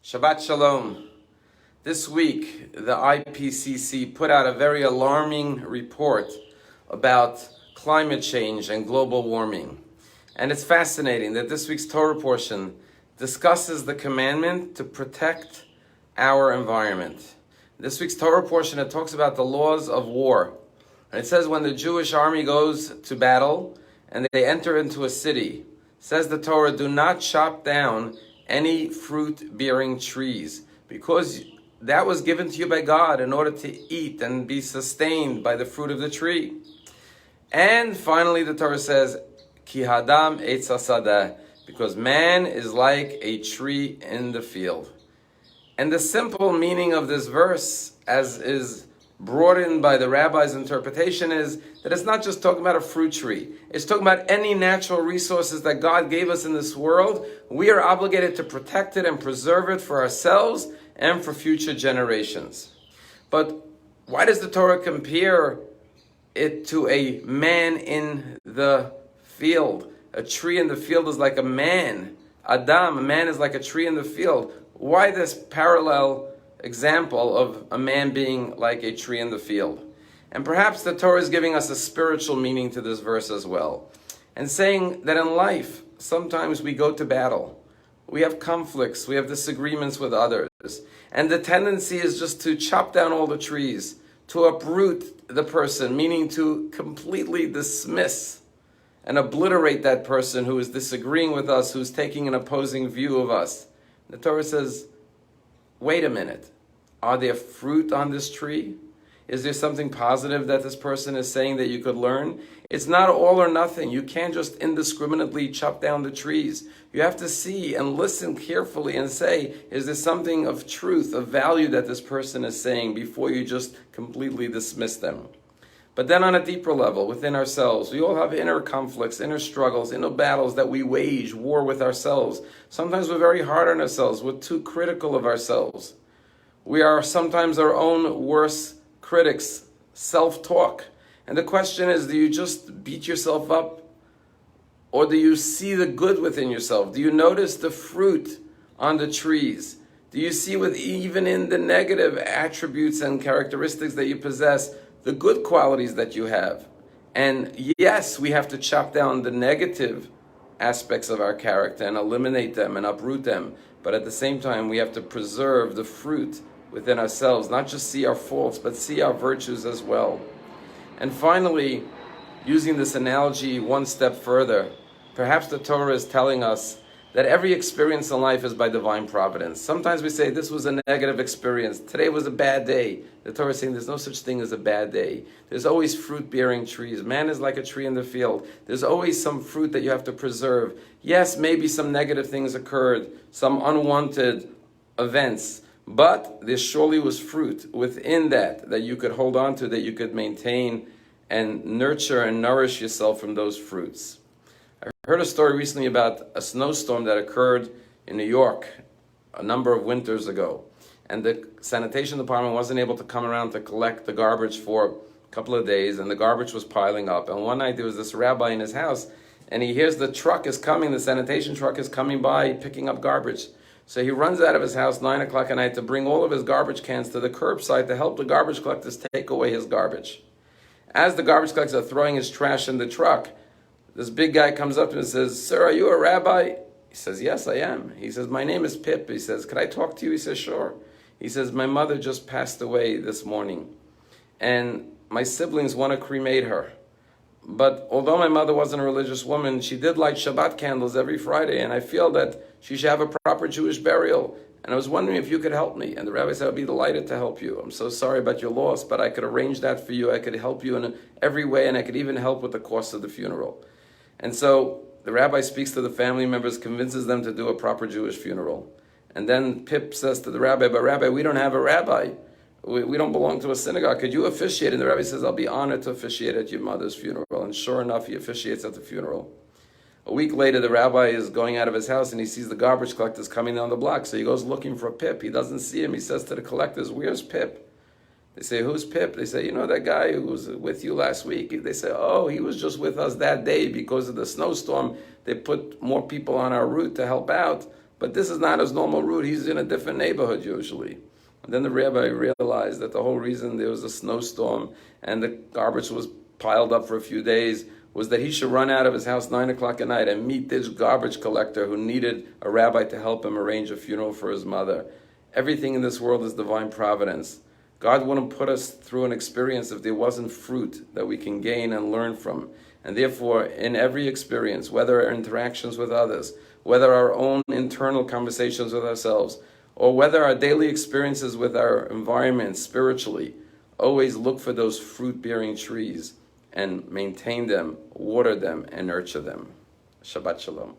Shabbat Shalom. This week, the IPCC put out a very alarming report about climate change and global warming. And it's fascinating that this week's Torah portion discusses the commandment to protect our environment. This week's Torah portion, it talks about the laws of war. And it says when the Jewish army goes to battle and they enter into a city, says the Torah, do not chop down any fruit-bearing trees, because that was given to you by God in order to eat and be sustained by the fruit of the tree. And finally, the Torah says, Ki hadam eitz hasadeh, because man is like a tree in the field. And the simple meaning of this verse, as is brought in by the rabbi's interpretation, is that it's not just talking about a fruit tree. It's talking about any natural resources that God gave us in this world. We are obligated to protect it and preserve it for ourselves and for future generations. But why does the Torah compare it to a man in the field? A tree in the field is like a man. Adam, a man is like a tree in the field. Why this parallel example of a man being like a tree in the field? And perhaps the Torah is giving us a spiritual meaning to this verse as well, and saying that in life, sometimes we go to battle. We have conflicts, we have disagreements with others, and the tendency is just to chop down all the trees, to uproot the person, meaning to completely dismiss and obliterate that person who is disagreeing with us, who's taking an opposing view of us. The Torah says, wait a minute. Are there fruit on this tree? Is there something positive that this person is saying that you could learn? It's not all or nothing. You can't just indiscriminately chop down the trees. You have to see and listen carefully and say, is there something of truth, of value that this person is saying before you just completely dismiss them? But then on a deeper level, within ourselves, we all have inner conflicts, inner struggles, inner battles that we wage war with ourselves. Sometimes we're very hard on ourselves. We're too critical of ourselves. We are sometimes our own worst critics, self-talk. And the question is, do you just beat yourself up? Or do you see the good within yourself? Do you notice the fruit on the trees? Do you see with even in the negative attributes and characteristics that you possess, the good qualities that you have? And yes, we have to chop down the negative aspects of our character and eliminate them and uproot them. But at the same time, we have to preserve the fruit within ourselves, not just see our faults, but see our virtues as well. And finally, using this analogy one step further, perhaps the Torah is telling us that every experience in life is by divine providence. Sometimes we say this was a negative experience. Today was a bad day. The Torah is saying there's no such thing as a bad day. There's always fruit-bearing trees. Man is like a tree in the field. There's always some fruit that you have to preserve. Yes, maybe some negative things occurred, some unwanted events, but there surely was fruit within that you could hold on to, that you could maintain and nurture and nourish yourself from those fruits. I heard a story recently about a snowstorm that occurred in New York a number of winters ago. And the sanitation department wasn't able to come around to collect the garbage for a couple of days, and the garbage was piling up. And one night there was this rabbi in his house, and he hears the truck is coming, the sanitation truck is coming by picking up garbage. So he runs out of his house 9 o'clock at night to bring all of his garbage cans to the curbside to help the garbage collectors take away his garbage. As the garbage collectors are throwing his trash in the truck, this big guy comes up to him and says, "Sir, are you a rabbi?" He says, "Yes, I am." He says, "My name is Pip." He says, "Could I talk to you?" He says, "Sure." He says, "My mother just passed away this morning, and my siblings want to cremate her. But although my mother wasn't a religious woman, she did light Shabbat candles every Friday, and I feel that she should have a proper Jewish burial. And I was wondering if you could help me." And the rabbi said, "I'd be delighted to help you. I'm so sorry about your loss, but I could arrange that for you. I could help you in every way, and I could even help with the cost of the funeral." And so the rabbi speaks to the family members, convinces them to do a proper Jewish funeral. And then Pip says to the rabbi, "But Rabbi, we don't have a rabbi. We don't belong to a synagogue. Could you officiate?" And the rabbi says, "I'll be honored to officiate at your mother's funeral." And sure enough, he officiates at the funeral. A week later, the rabbi is going out of his house and he sees the garbage collectors coming down the block. So he goes looking for Pip. He doesn't see him. He says to the collectors, "Where's Pip?" They say, "Who's Pip?" They say, "You know that guy who was with you last week?" They say, "Oh, he was just with us that day because of the snowstorm. They put more people on our route to help out. But this is not his normal route. He's in a different neighborhood usually. And then the rabbi realized that the whole reason there was a snowstorm and the garbage was piled up for a few days was that he should run out of his house 9 o'clock at night and meet this garbage collector who needed a rabbi to help him arrange a funeral for his mother. Everything in this world is divine providence. God wouldn't put us through an experience if there wasn't fruit that we can gain and learn from. And therefore, in every experience, whether our interactions with others, whether our own internal conversations with ourselves, or whether our daily experiences with our environment spiritually, always look for those fruit-bearing trees and maintain them, water them, and nurture them. Shabbat Shalom.